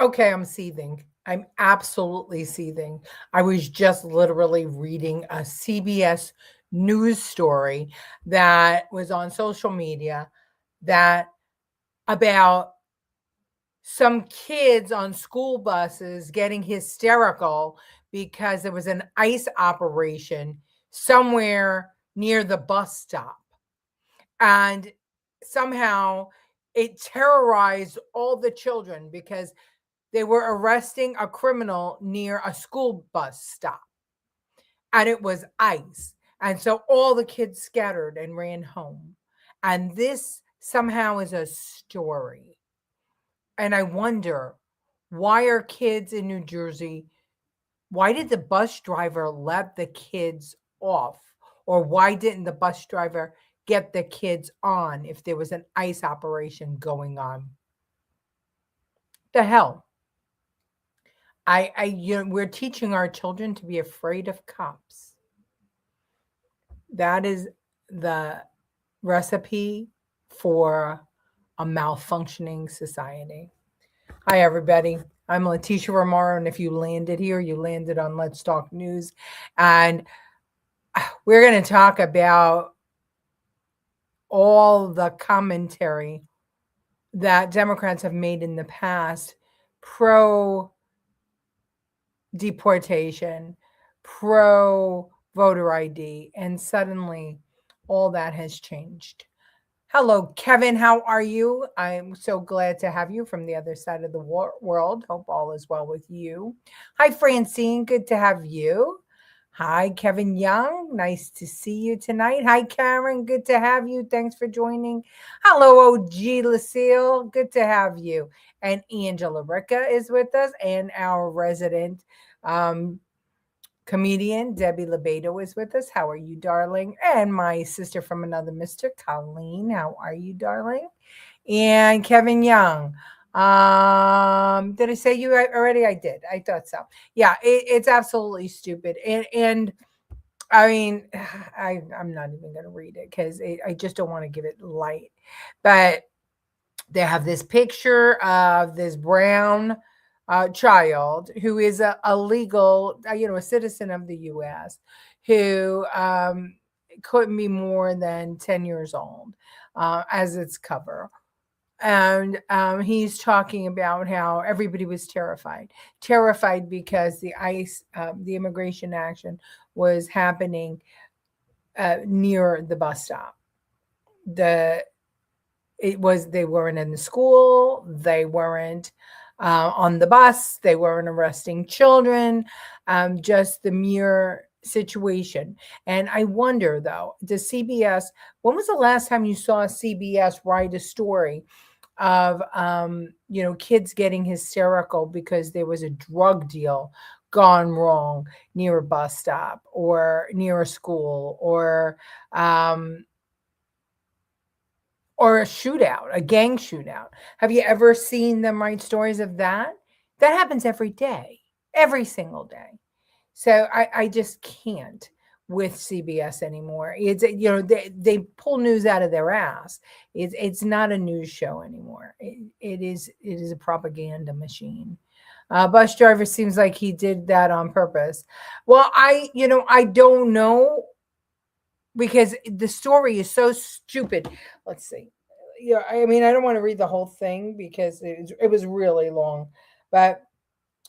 Okay, I'm seething. I'm absolutely seething. I was just literally reading a CBS news story that was on social media that about some kids on school buses getting hysterical because there was an ICE operation somewhere near the bus stop. And somehow it terrorized all the children because they were arresting a criminal near a school bus stop, and it was ICE. And so all the kids scattered and ran home. And this somehow is a story. And I wonder, why are kids in New Jersey? Why did the bus driver let the kids off? Or why didn't the bus driver get the kids on if there was an ICE operation going on? The hell? We're teaching our children to be afraid of cops. That is the recipe for a malfunctioning society. Hi, everybody. I'm Leticia Romero, and if you landed here, you landed on Let's Talk News. And we're going to talk about all the commentary that Democrats have made in the past pro deportation, pro voter ID, and suddenly all that has changed. Hello, Kevin. How are you? I'm so glad to have you from the other side of the world. Hope all is well with you. Hi, Francine. Good to have you. Hi, Kevin Young. Nice to see you tonight. Hi, Karen. Good to have you. Thanks for joining. Hello, OG Lucille. Good to have you. And Angela Ricca is with us, and our resident um, comedian Debbie Lebedo is with us. How are you, darling? And my sister from another mister, Colleen. How are you, darling? And Kevin Young. Did I say you already? I did. I thought so. Yeah, it's absolutely stupid. And I mean, I'm not even going to read it because I just don't want to give it light. But they have this picture of this brown child who is a legal, a citizen of the U.S. who couldn't be more than 10 years old as its cover. And he's talking about how everybody was terrified because the ICE, the immigration action was happening near the bus stop. The it was They weren't in the school, they weren't on the bus, they weren't arresting children, just the mere situation. And I wonder, though, does CBS, when was the last time you saw CBS write a story of kids getting hysterical because there was a drug deal gone wrong near a bus stop or near a school um, or a shootout, a gang shootout? Have you ever seen them write stories of that? That happens every day, every single day. So I just can't with CBS anymore. They pull news out of their ass. It's not a news show anymore. It is a propaganda machine. Bus driver seems like he did that on purpose. Well, I don't know because the story is so stupid. Let's see. Yeah, I mean, I don't want to read the whole thing because it was really long, but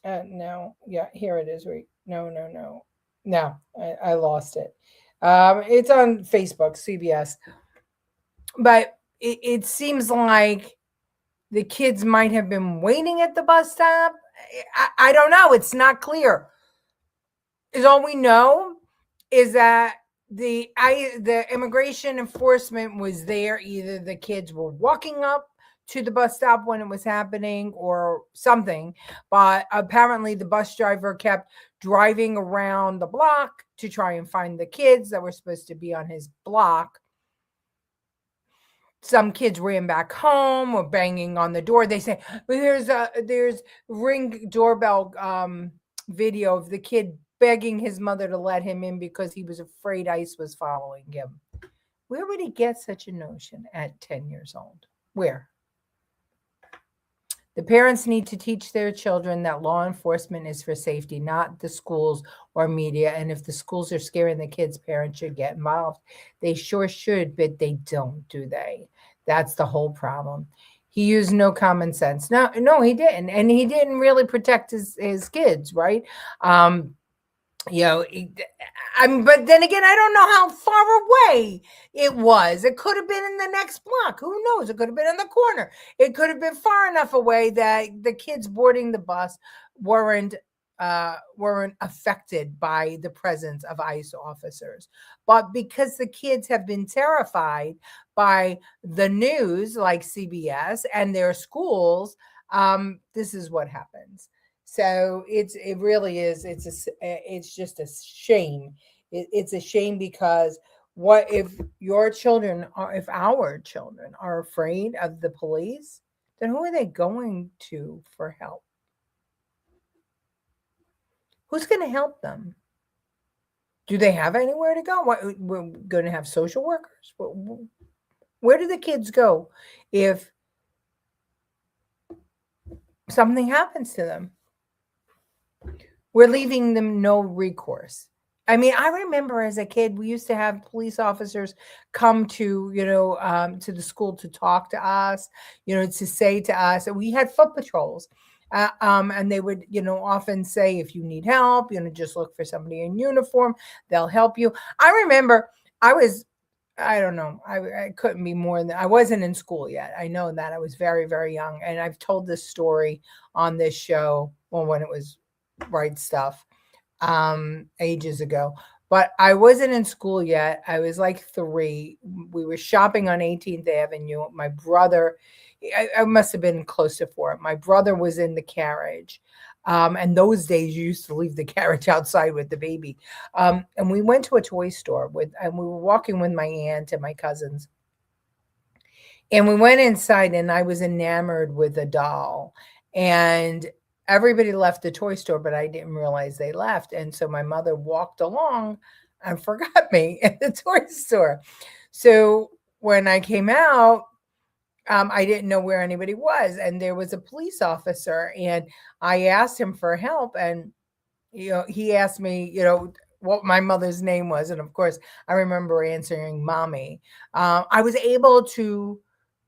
no, yeah, here it is. Wait, no, I lost it. It's on Facebook, CBS, but it seems like the kids might have been waiting at the bus stop. I don't know. It's not clear. Is all we know is that the immigration enforcement was there. Either the kids were walking up to the bus stop when it was happening or something, but apparently the bus driver kept driving around the block to try and find the kids that were supposed to be on his block. Some kids ran back home or banging on the door. They say, well, there's ring doorbell video of the kid begging his mother to let him in because he was afraid ICE was following him. Where would he get such a notion at 10 years old? Where? The parents need to teach their children that law enforcement is for safety, not the schools or media. And if the schools are scaring the kids, parents should get involved. They sure should, but they don't, do they? That's the whole problem. He used no common sense. No, he didn't. And he didn't really protect his kids, right? Um, you know, but then again, I don't know how far away it was. It could have been in the next block. Who knows? It could have been in the corner. It could have been far enough away that the kids boarding the bus weren't affected by the presence of ICE officers. But because the kids have been terrified by the news, like CBS, and their schools, this is what happens. So it really is. It's just a shame. It's a shame because what if if our children are afraid of the police, then who are they going to for help? Who's going to help them? Do they have anywhere to go? We're going to have social workers. Where do the kids go if something happens to them? We're leaving them no recourse. I mean, I remember as a kid, we used to have police officers come to the school to talk to us, to say to us, and we had foot patrols. And they would, often say, if you need help, just look for somebody in uniform. They'll help you. I remember I don't know, I couldn't be more than, I wasn't in school yet. I know that I was very, very young. And I've told this story on this show, well, when it was Right Stuff, ages ago. But I wasn't in school yet. I was like 3. We were shopping on 18th Avenue. My brother, I must have been close to 4. My brother was in the carriage. And those days you used to leave the carriage outside with the baby. And we went to a toy store and we were walking with my aunt and my cousins. And we went inside and I was enamored with a doll. And everybody left the toy store, but I didn't realize they left. And so my mother walked along and forgot me at the toy store. So when I came out, I didn't know where anybody was. And there was a police officer and I asked him for help. And, he asked me, what my mother's name was. And of course, I remember answering mommy. I was able to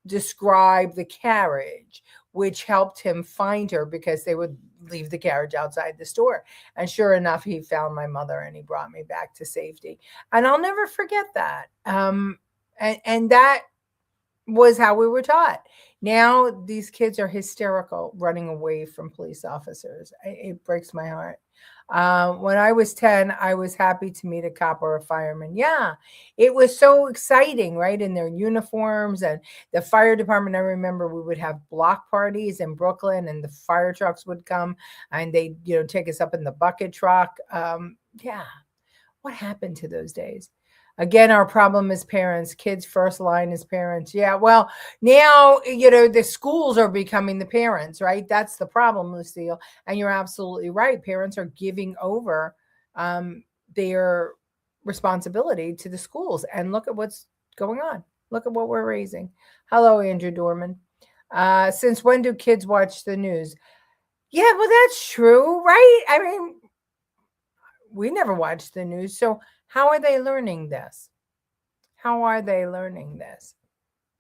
describe the carriage, which helped him find her because they would leave the carriage outside the store. And sure enough, he found my mother and he brought me back to safety. And I'll never forget that. And that was how we were taught. Now these kids are hysterical running away from police officers. It breaks my heart. When I was 10, I was happy to meet a cop or a fireman. Yeah, it was so exciting, right? In their uniforms and the fire department. I remember we would have block parties in Brooklyn and the fire trucks would come and they'd, take us up in the bucket truck. Yeah. What happened to those days? Again, our problem is parents. Kids' first line is parents. Yeah, well, now, the schools are becoming the parents, right? That's the problem, Lucille. And you're absolutely right. Parents are giving over their responsibility to the schools. And look at what's going on. Look at what we're raising. Hello, Andrew Dorman. Since when do kids watch the news? Yeah, well, that's true, right? I mean, we never watched the news. So how are they learning this? How are they learning this?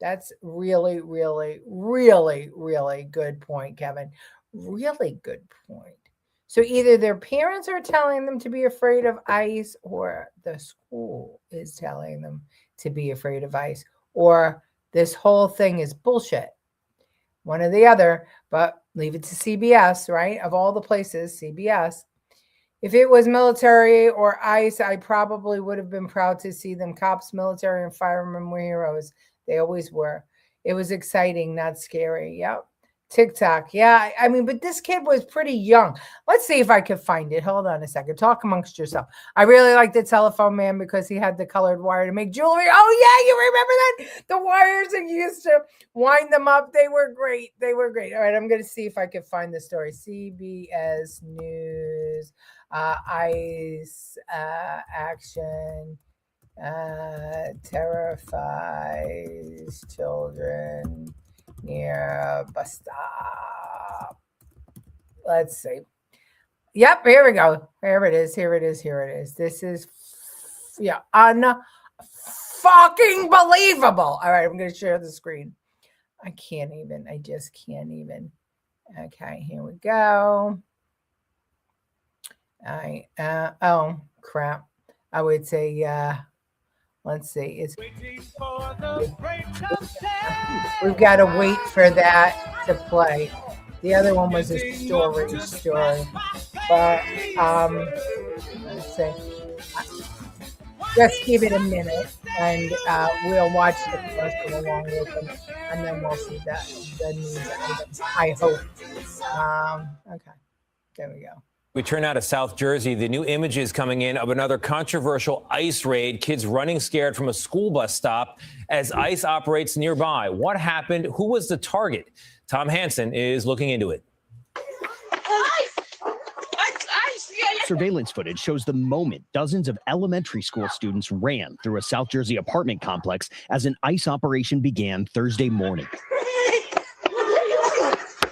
That's really, really, really, really good point, Kevin. Really good point. So either their parents are telling them to be afraid of ICE or the school is telling them to be afraid of ICE, or this whole thing is bullshit. One or the other, but leave it to CBS, right? Of all the places, CBS. If it was military or ICE, I probably would have been proud to see them. Cops, military, and firemen were heroes. They always were. It was exciting, not scary. Yep. TikTok. Yeah. I mean, but this kid was pretty young. Let's see if I could find it. Hold on a second. Talk amongst yourself. I really like the telephone man because he had the colored wire to make jewelry. Oh, yeah. You remember that? The wires that you used to wind them up. They were great. They were great. All right. I'm going to see if I can find the story. CBS News. ICE action terrifies children near bus stop. Let's see. Yep, here we go. Here it is. Here it is. Here it is. This is, yeah, fucking believable. All right, I'm going to share the screen. I can't even. I just can't even. Okay, here we go. Oh, crap. I would say, let's see. It's we've got to wait for that to play. The other one was a story. But let's see. Just give it a minute, and we'll watch the commercial along with them, and then we'll see the news items. I hope. Okay, there we go. We turn now to South Jersey. The new images coming in of another controversial ICE raid. Kids running scared from a school bus stop as ICE operates nearby. What happened? Who was the target? Tom Hansen is looking into it. Surveillance footage shows the moment dozens of elementary school students ran through a South Jersey apartment complex as an ICE operation began Thursday morning.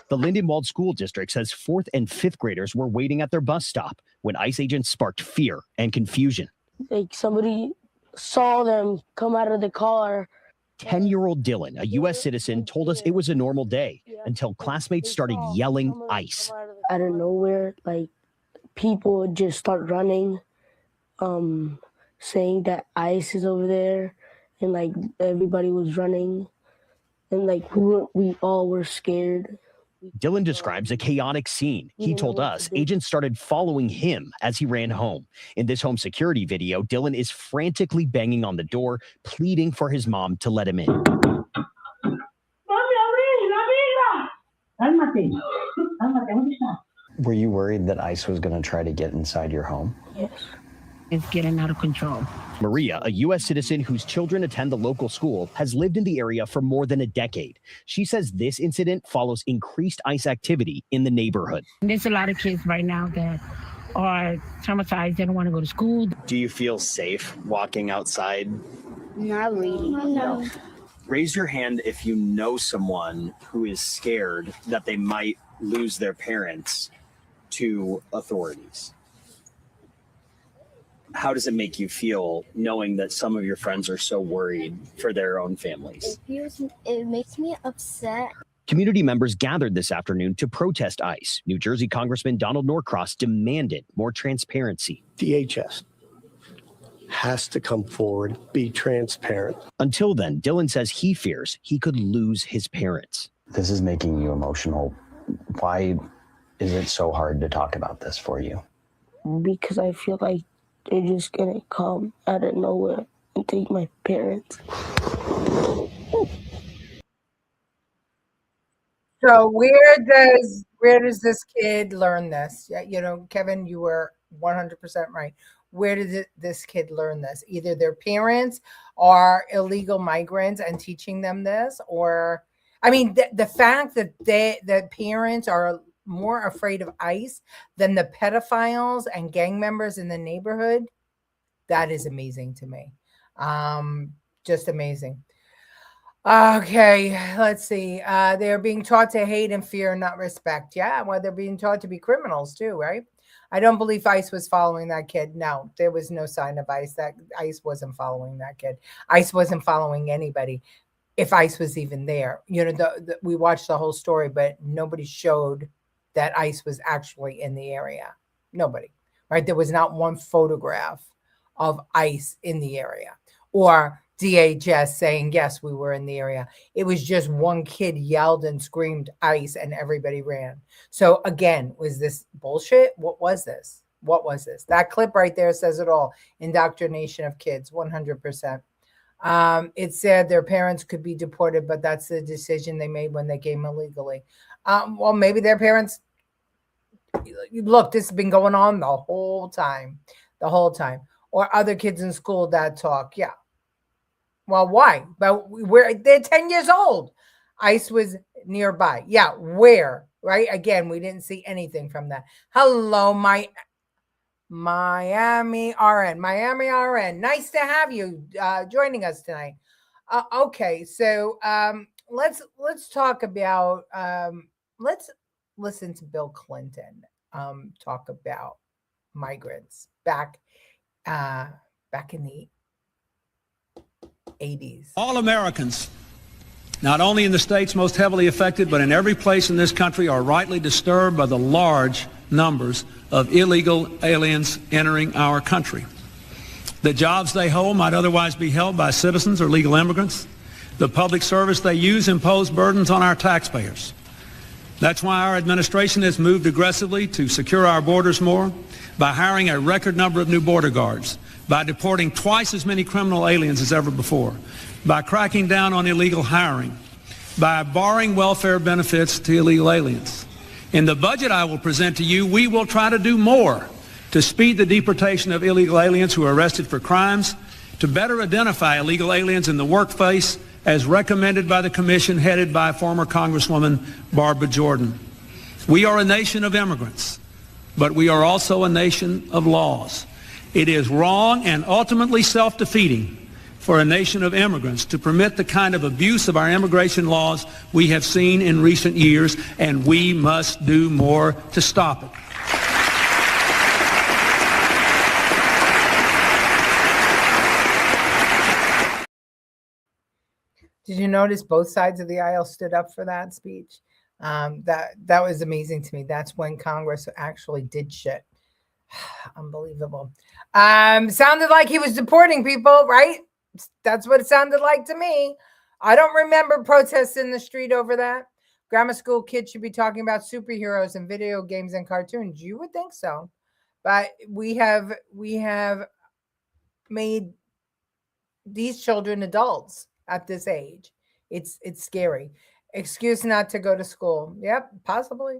The Lindenwold School District says 4th and 5th graders were waiting at their bus stop when ICE agents sparked fear and confusion. Like somebody saw them come out of the car. 10-year-old Dylan, a U.S. citizen, told us it was a normal day until classmates started yelling ICE. Out of nowhere, like people would just start running, saying that ICE is over there, and like everybody was running, and like we all were scared. Dylan describes a chaotic scene. He told us agents started following him as he ran home. In this home security video, Dylan is frantically banging on the door, pleading for his mom to let him in. Were you worried that ICE was going to try to get inside your home? Yes. It's getting out of control. Maria, a U.S. citizen whose children attend the local school, has lived in the area for more than a decade. She says this incident follows increased ICE activity in the neighborhood. There's a lot of kids right now that are traumatized. They don't want to go to school. Do you feel safe walking outside? Not really. No. Raise your hand if you know someone who is scared that they might lose their parents to authorities. How does it make you feel knowing that some of your friends are so worried for their own families? It makes me upset. Community members gathered this afternoon to protest ICE. New Jersey Congressman Donald Norcross demanded more transparency. DHS has to come forward, be transparent. Until then, Dylan says he fears he could lose his parents. This is making you emotional. Why is it so hard to talk about this for you? Because I feel like they're just gonna come out of nowhere and take my parents. So where does this kid learn this? Yeah, you know, Kevin, you were 100% right. Where did this kid learn this? Either their parents are illegal migrants and teaching them this, or I mean, the fact that the parents are more afraid of ICE than the pedophiles and gang members in the neighborhood, that is amazing to me. Just amazing. Okay, let's see. They're being taught to hate and fear, not respect. Yeah, well, they're being taught to be criminals too, right? I don't believe ICE was following that kid. No, there was no sign of ICE. That ICE wasn't following that kid. ICE wasn't following anybody. If ICE was even there, you know, we watched the whole story, but nobody showed that ICE was actually in the area. Nobody, right? There was not one photograph of ICE in the area or DHS saying, yes, we were in the area. It was just one kid yelled and screamed ICE and everybody ran. So again, was this bullshit? What was this? What was this? That clip right there says it all. Indoctrination of kids, 100%. It said their parents could be deported, but that's the decision they made when they came illegally. Well, maybe their parents, look, this has been going on the whole time. Or other kids in school that talk. Yeah. Well, why? But they're 10 years old. ICE was nearby. Yeah. Where? Right? Again, we didn't see anything from that. Hello, Miami RN. Nice to have you joining us tonight. Okay, so let's talk about let's listen to Bill Clinton talk about migrants back in the 80s. All Americans, not only in the states most heavily affected, but in every place in this country, are rightly disturbed by the large numbers of illegal aliens entering our country. The jobs they hold might otherwise be held by citizens or legal immigrants. The public service they use impose burdens on our taxpayers. That's why our administration has moved aggressively to secure our borders more by hiring a record number of new border guards, by deporting twice as many criminal aliens as ever before, by cracking down on illegal hiring, by barring welfare benefits to illegal aliens. In the budget I will present to you, we will try to do more to speed the deportation of illegal aliens who are arrested for crimes, to better identify illegal aliens in the workplace as recommended by the commission headed by former Congresswoman Barbara Jordan. We are a nation of immigrants, but we are also a nation of laws. It is wrong and ultimately self-defeating for a nation of immigrants to permit the kind of abuse of our immigration laws we have seen in recent years, and we must do more to stop it. Did you notice both sides of the aisle stood up for that speech? That was amazing to me. That's when Congress actually did shit. Unbelievable. Sounded like he was deporting people, right? That's what it sounded like to me. I don't remember protests in the street over that. Grammar school kids should be talking about superheroes and video games and cartoons. You would think so. But we have made these children adults at this age. It's scary. Excuse not to go to school. Yep, possibly.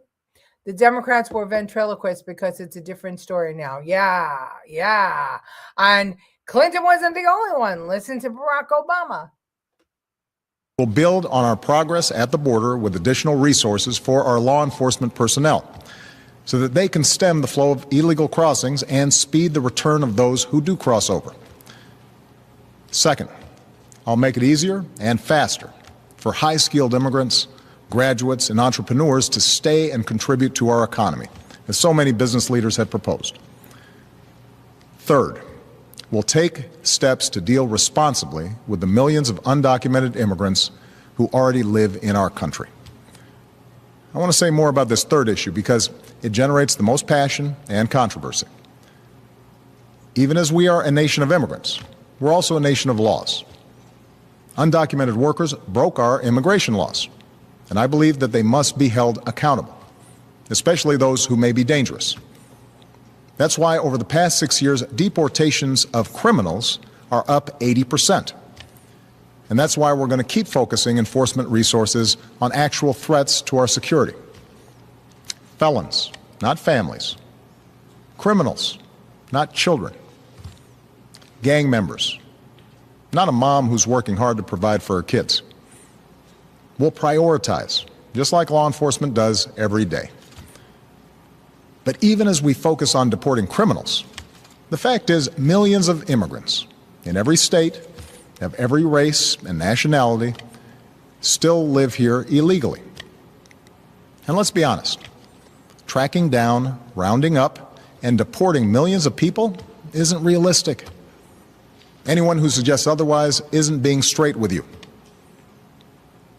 The Democrats were ventriloquists because it's a different story now. Yeah. And Clinton wasn't the only one. Listen to Barack Obama. We'll build on our progress at the border with additional resources for our law enforcement personnel so that they can stem the flow of illegal crossings and speed the return of those who do cross over. Second, I'll make it easier and faster for high-skilled immigrants, graduates, and entrepreneurs to stay and contribute to our economy, as so many business leaders have proposed. Third, we'll take steps to deal responsibly with the millions of undocumented immigrants who already live in our country. I want to say more about this third issue because it generates the most passion and controversy. Even as we are a nation of immigrants, we're also a nation of laws. Undocumented workers broke our immigration laws, and I believe that they must be held accountable, especially those who may be dangerous. That's why over the past 6 years, deportations of criminals are up 80%. And that's why we're going to keep focusing enforcement resources on actual threats to our security. Felons, not families. Criminals, not children. Gang members, not a mom who's working hard to provide for her kids. We'll prioritize, just like law enforcement does every day. But even as we focus on deporting criminals, the fact is millions of immigrants in every state, of every race and nationality, still live here illegally. And let's be honest, tracking down, rounding up, and deporting millions of people isn't realistic. Anyone who suggests otherwise isn't being straight with you.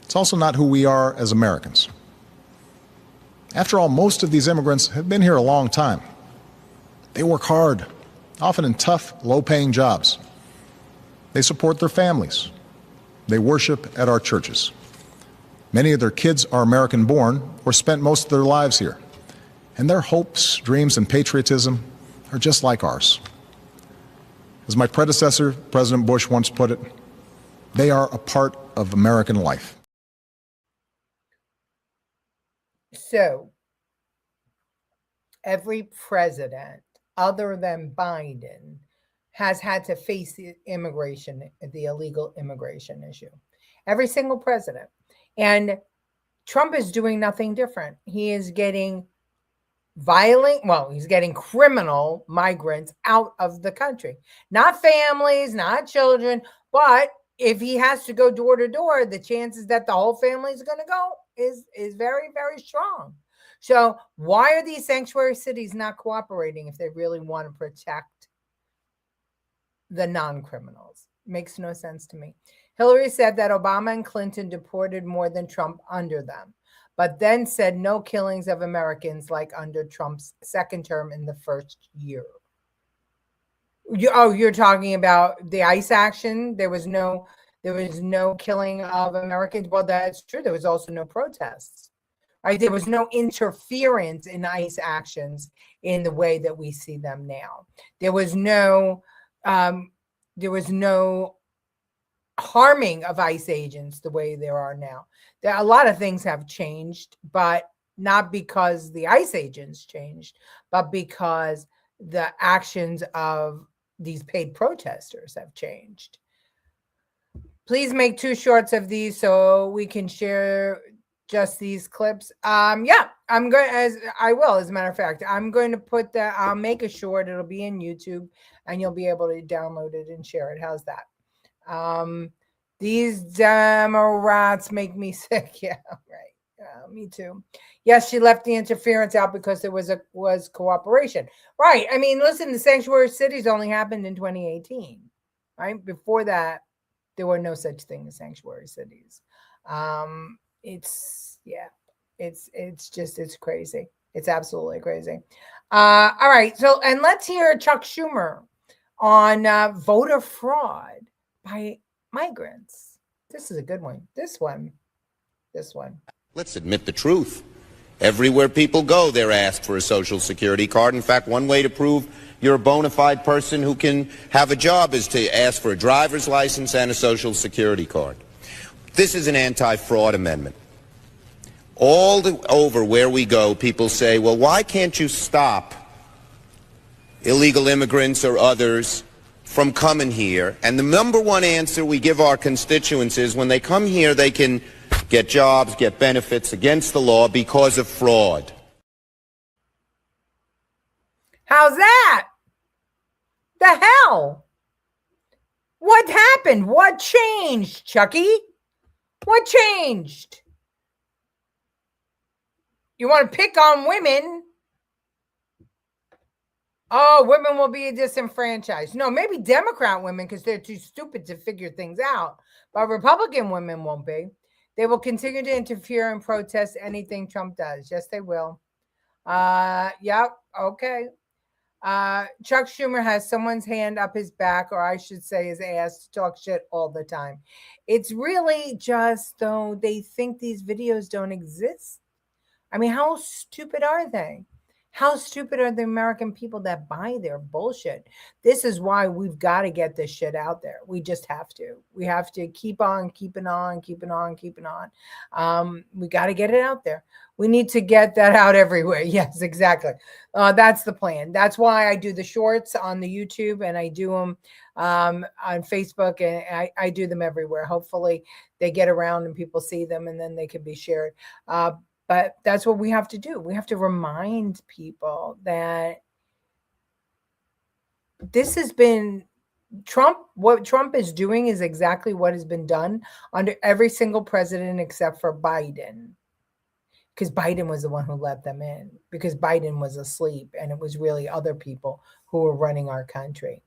It's also not who we are as Americans. After all, most of these immigrants have been here a long time. They work hard, often in tough, low-paying jobs. They support their families. They worship at our churches. Many of their kids are American-born or spent most of their lives here. And their hopes, dreams, and patriotism are just like ours. As my predecessor, President Bush, once put it, they are a part of American life. So, every president other than Biden has had to face the illegal immigration issue. Every single president. And Trump is doing nothing different. He is getting he's getting criminal migrants out of the country. Not families, not children, but if he has to go door to door, the chances that the whole family is going to go is very, very strong. So why are these sanctuary cities not cooperating if they really want to protect the non-criminals? Makes no sense to me. Hillary said that Obama and Clinton deported more than Trump under them, but then said no killings of Americans like under Trump's second term in the first year. You're talking about the ICE action? There was no killing of Americans. Well, that's true. There was also no protests. Right? There was no interference in ICE actions in the way that we see them now. There was no harming of ICE agents the way there are now. A lot of things have changed, but not because the ICE agents changed, but because the actions of these paid protesters have changed. Please make 2 shorts of these so we can share just these clips. Yeah, I'm going as a matter of fact, I'm going to put that. I'll make a short. It'll be in YouTube and you'll be able to download it and share it. How's that? These Democrats make me sick. Yeah, right. Me too. Yes, she left the interference out because there was cooperation. Right. I mean, listen, the sanctuary cities only happened in 2018. Right. Before that, there were no such thing as sanctuary cities. It's crazy. It's absolutely crazy. All right. So, and let's hear Chuck Schumer on voter fraud by migrants. This is a good one. This one. Let's admit the truth. Everywhere people go, they're asked for a Social Security card. In fact, one way to prove you're a bona fide person who can have a job is to ask for a driver's license and a Social Security card. This is an anti-fraud amendment. All over where we go, people say, well, why can't you stop illegal immigrants or others from coming here? And the number one answer we give our constituents is when they come here, they can get jobs, get benefits against the law because of fraud. How's that? The hell? What happened? What changed, Chucky? What changed? You want to pick on women? Oh, women will be disenfranchised. No, maybe Democrat women because they're too stupid to figure things out. But Republican women won't be. They will continue to interfere and protest anything Trump does. Yes, they will. Yep. Okay. Chuck Schumer has someone's hand up his back, or I should say his ass, to talk shit all the time. It's really just, though, they think these videos don't exist. I mean, how stupid are they? How stupid are the American people that buy their bullshit? This is why we've got to get this shit out there. We just have to. We have to keep on, keeping on. We got to get it out there. We need to get that out everywhere. Yes, exactly. That's the plan. That's why I do the shorts on the YouTube and I do them on Facebook, and I do them everywhere. Hopefully they get around and people see them and then they can be shared. But that's what we have to do. We have to remind people that this has been Trump. What Trump is doing is exactly what has been done under every single president except for Biden. Because Biden was the one who let them in. Because Biden was asleep and it was really other people who were running our country.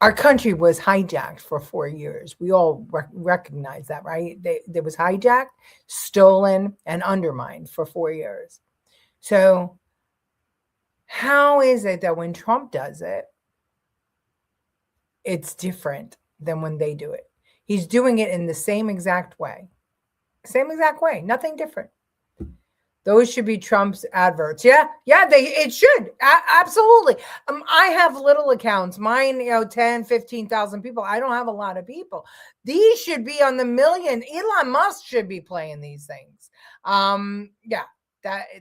Our country was hijacked for 4 years. We all recognize that, right? It was hijacked, stolen, and undermined for 4 years. So how is it that when Trump does it, it's different than when they do it? He's doing it in the same exact way. Same exact way, nothing different. Those should be Trump's adverts. Yeah, it should. Absolutely. I have little accounts. Mine, 10, 15,000 people. I don't have a lot of people. These should be on the million. Elon Musk should be playing these things. Yeah,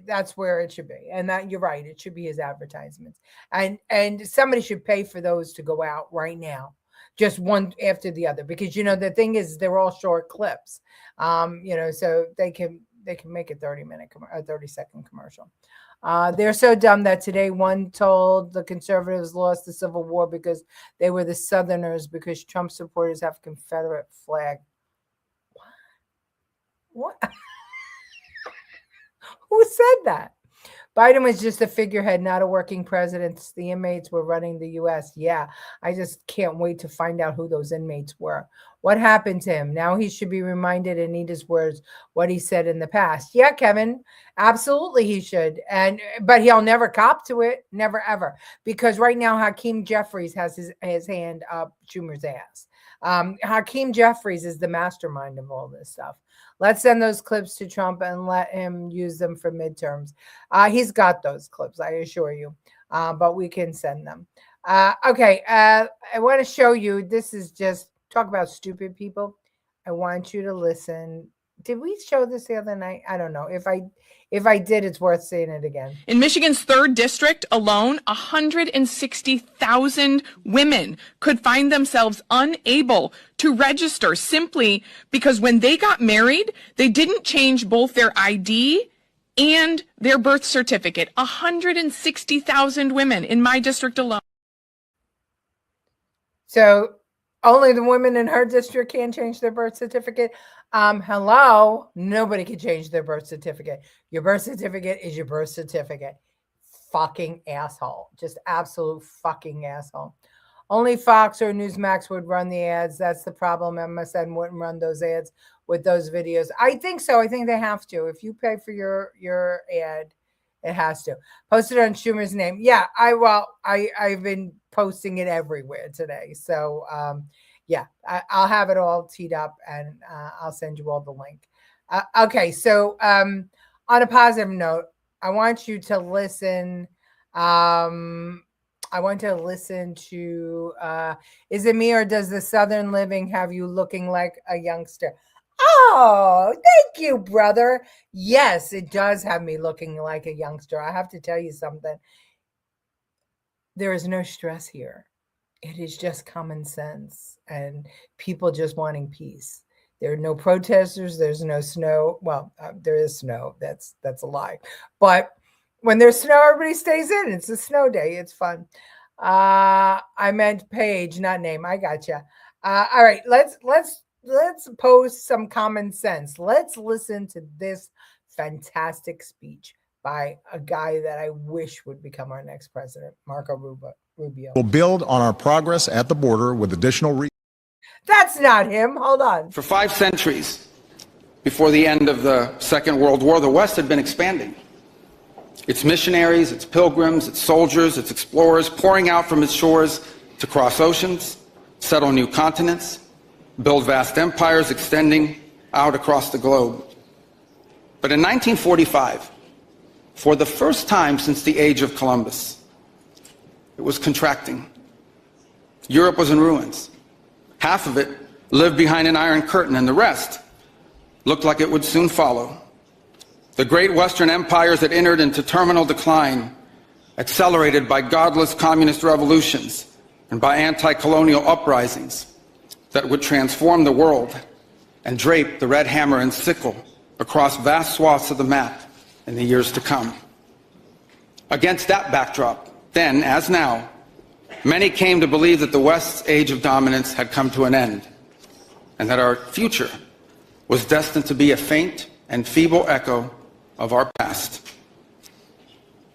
that's where it should be. And that you're right. It should be his advertisements. And somebody should pay for those to go out right now. Just one after the other. Because, the thing is, they're all short clips. So they can make a 30-second commercial. They're so dumb that today one told the conservatives lost the Civil War because they were the Southerners because Trump supporters have a Confederate flag. What? Who said that? Biden was just a figurehead, not a working president. The inmates were running the U.S. Yeah, I just can't wait to find out who those inmates were. What happened to him? Now he should be reminded in Nita's words what he said in the past. Yeah, Kevin, absolutely he should. But he'll never cop to it, never ever. Because right now Hakeem Jeffries has his hand up Schumer's ass. Hakeem Jeffries is the mastermind of all this stuff. Let's send those clips to Trump and let him use them for midterms. He's got those clips, I assure you, but we can send them. Okay, I want to show you. This is just talk about stupid people. I want you to listen. Did we show this the other night? I don't know. If I did, it's worth saying it again. In Michigan's 3rd district alone, 160,000 women could find themselves unable to register simply because when they got married, they didn't change both their ID and their birth certificate. 160,000 women in my district alone. So only the women in her district can change their birth certificate. Hello, nobody can change their birth certificate. Your birth certificate is your birth certificate. Fucking asshole. Just absolute fucking asshole. Only Fox or Newsmax would run the ads. That's the problem. MSN wouldn't run those ads with those videos. I think so. I think they have to. If you pay for your ad, it has to. Post it on Schumer's name. Yeah, I've been posting it everywhere today. So yeah, I'll have it all teed up and I'll send you all the link. Okay, so on a positive note, I want you to listen. I want to listen to, is it me or does the Southern Living have you looking like a youngster? Oh, thank you, brother. Yes, it does have me looking like a youngster. I have to tell you something. There is no stress here. It is just common sense and people just wanting peace. There are no protesters. There's no snow. Well, there is snow. That's a lie. But when there's snow, everybody stays in. It's a snow day. It's fun. I meant page, not name. I gotcha. All right, let's post some common sense. Let's listen to this fantastic speech by a guy that I wish would become our next president, Marco Rubio. We'll build on our progress at the border with additional. That's not him. Hold on. For 5 centuries before the end of the Second World War, the West had been expanding. Its missionaries, its pilgrims, its soldiers, its explorers pouring out from its shores to cross oceans, settle new continents, build vast empires extending out across the globe. But in 1945, for the first time since the age of Columbus, it was contracting. Europe was in ruins. Half of it lived behind an iron curtain, and the rest looked like it would soon follow. The great Western empires that entered into terminal decline, accelerated by godless communist revolutions and by anti-colonial uprisings that would transform the world and drape the red hammer and sickle across vast swaths of the map in the years to come. Against that backdrop, then as now, many came to believe that the West's age of dominance had come to an end and that our future was destined to be a faint and feeble echo of our past.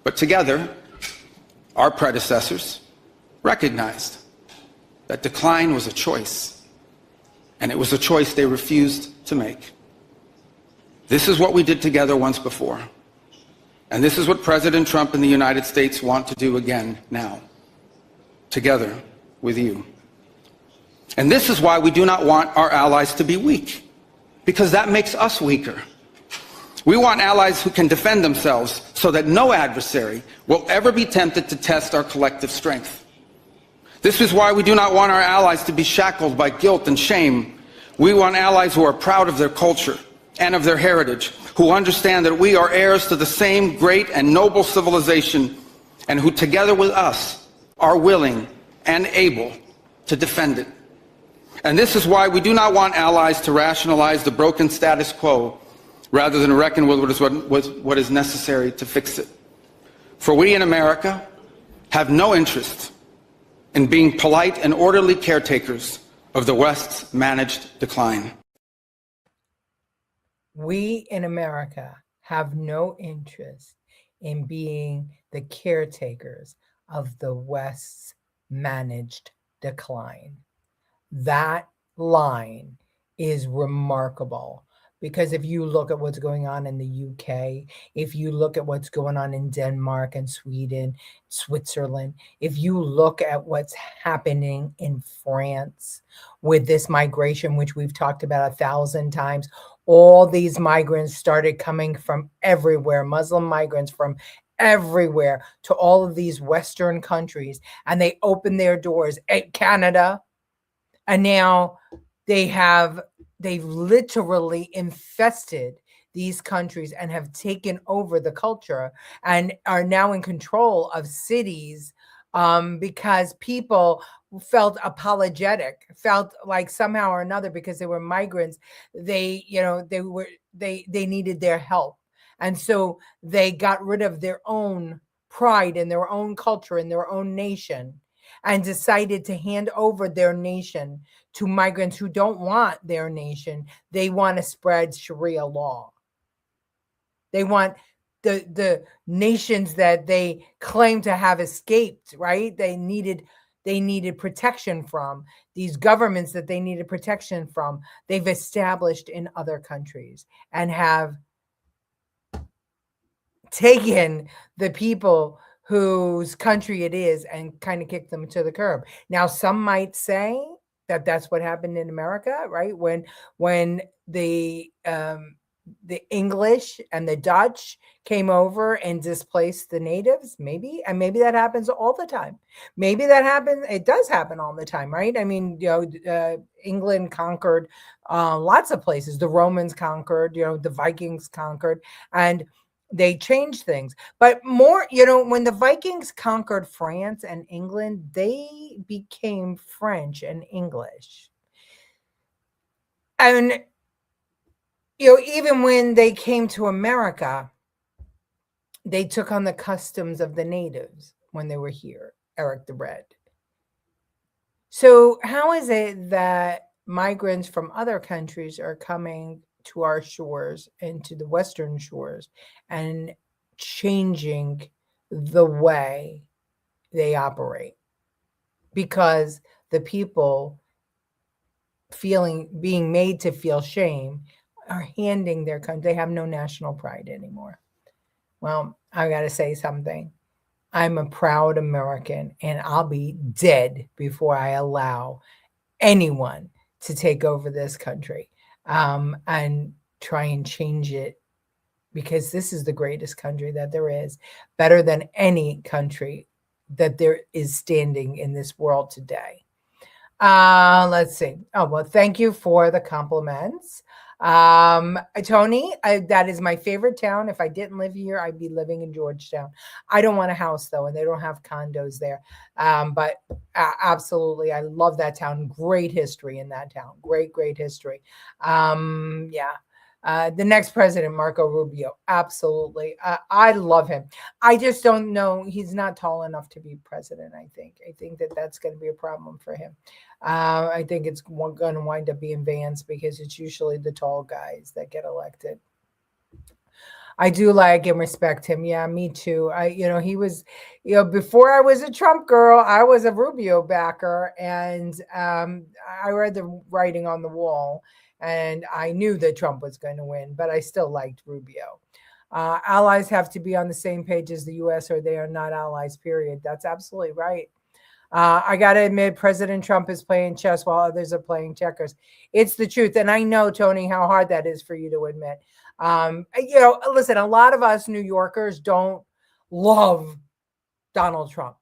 But together, our predecessors recognized that decline was a choice, and it was a choice they refused to make. This is what we did together once before, and this is what President Trump and the United States want to do again now, together with you. And this is why we do not want our allies to be weak, because that makes us weaker. We want allies who can defend themselves so that no adversary will ever be tempted to test our collective strength. This is why we do not want our allies to be shackled by guilt and shame. We want allies who are proud of their culture and of their heritage, who understand that we are heirs to the same great and noble civilization, and who together with us are willing and able to defend it. And this is why we do not want allies to rationalize the broken status quo rather than reckon with what is necessary to fix it. For we in America have no interest in being polite and orderly caretakers of the West's managed decline. We in America have no interest in being the caretakers of the West's managed decline. That line is remarkable because if you look at what's going on in the UK, if you look at what's going on in Denmark and Sweden, Switzerland, if you look at what's happening in France with this migration, which we've talked about 1,000 times, all these migrants started coming from everywhere, Muslim migrants from everywhere to all of these Western countries, and they opened their doors at Canada. And now they've literally infested these countries and have taken over the culture and are now in control of cities because people felt apologetic, felt like somehow or another because they were migrants, they needed their help. And so they got rid of their own pride and their own culture and their own nation and decided to hand over their nation to migrants who don't want their nation. They want to spread Sharia law. They want the nations that they claim to have escaped, right? They needed protection from, these governments that they needed protection from, they've established in other countries and have taken the people whose country it is and kind of kick them to the curb. Now, some might say that that's what happened in America, right? When the English and the Dutch came over and displaced the natives, maybe that happens all the time. Maybe that happens. It does happen all the time, right? I mean, England conquered lots of places. The Romans conquered, the Vikings conquered, and they changed things. But more, when the Vikings conquered France and England, they became French and English. And, even when they came to America, they took on the customs of the natives when they were here, Eric the Red. So how is it that migrants from other countries are coming to our shores and to the Western shores and changing the way they operate? Because the people being made to feel shame are handing their country. They have no national pride anymore. Well, I got to say something. I'm a proud American, and I'll be dead before I allow anyone to take over this country and try and change it, because this is the greatest country that there is, better than any country that there is standing in this world today. Let's see. Oh, well, thank you for the compliments. Tony, that is my favorite town. If I didn't live here, I'd be living in Georgetown. I don't want a house though, and they don't have condos there. But absolutely, I love that town. Great history in that town. Great history. Yeah. The next president, Marco Rubio. Absolutely. I love him. I just don't know. He's not tall enough to be president, I think. I think that's going to be a problem for him. I think it's going to wind up being Vance, because it's usually the tall guys that get elected. I do like and respect him. Yeah, me too. He was, before I was a Trump girl, I was a Rubio backer, and I read the writing on the wall. And I knew that Trump was going to win, but I still liked Rubio. Allies have to be on the same page as the U.S. or they are not allies, period. That's absolutely right. I got to admit, President Trump is playing chess while others are playing checkers. It's the truth. And I know, Tony, how hard that is for you to admit. Listen, a lot of us New Yorkers don't love Donald Trump.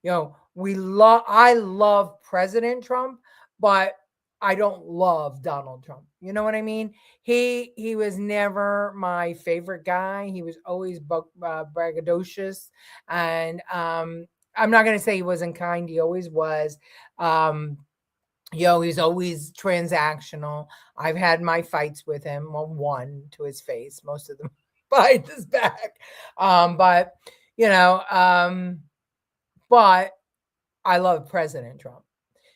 I love President Trump, but I don't love Donald Trump. You know what I mean? He was never my favorite guy. He was always braggadocious. And I'm not going to say he wasn't kind. He always was. He's always transactional. I've had my fights with him. Well, one to his face, most of them behind his back. But I love President Trump.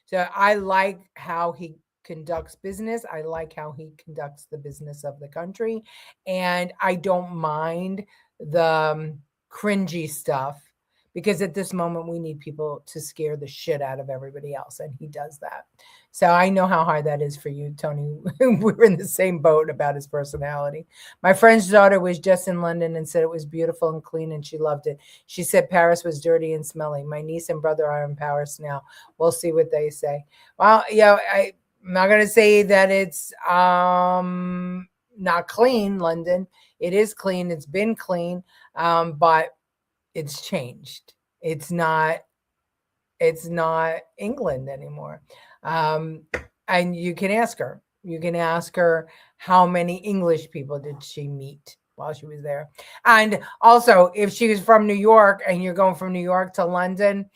So I like how he conducts business. I like how he conducts the business of the country. And I don't mind the cringy stuff, because at this moment we need people to scare the shit out of everybody else, and he does that. So I know how hard that is for you, Tony. We're in the same boat about his personality. My friend's daughter was just in London and said it was beautiful and clean, and she loved it. She said Paris was dirty and smelly. My niece and brother are in Paris now. We'll see what they say. Well, I'm not going to say that it's not clean, London. It is clean. It's been clean, but it's changed. It's not England anymore. And you can ask her. You can ask her how many English people did she meet while she was there. And also, if she was from New York and you're going from New York to London,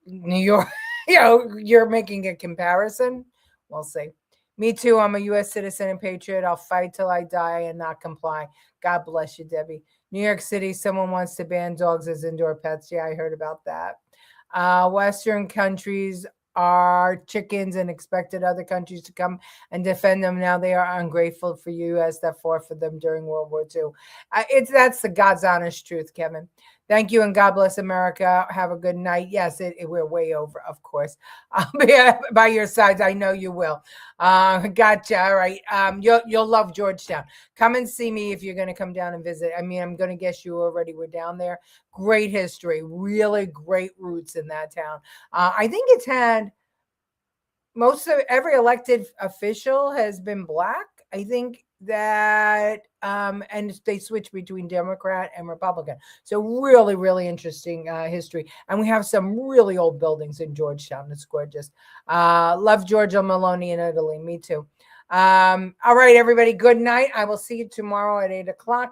New York, you're making a comparison. We'll see. Me too. I'm a U.S. citizen and patriot. I'll fight till I die and not comply. God bless you, Debbie. New York City, someone wants to ban dogs as indoor pets. Yeah, I heard about that. Western countries are chickens and expected other countries to come and defend them. Now they are ungrateful for U.S. that fought for them during World War II. That's the God's honest truth, Kevin. Thank you, and God bless America. Have a good night. Yes, we're way over, of course. I'll be by your sides. I know you will. Gotcha. All right. You'll love Georgetown. Come and see me if you're going to come down and visit. I mean, I'm going to guess you already were down there. Great history. Really great roots in that town. I think it's had most of every elected official has been Black. I think that and they switch between Democrat and Republican. So really, really interesting history. And we have some really old buildings in Georgetown. It's gorgeous. Love Giorgio Meloni in Italy. Me too. All right, everybody. Good night. I will see you tomorrow at 8 o'clock.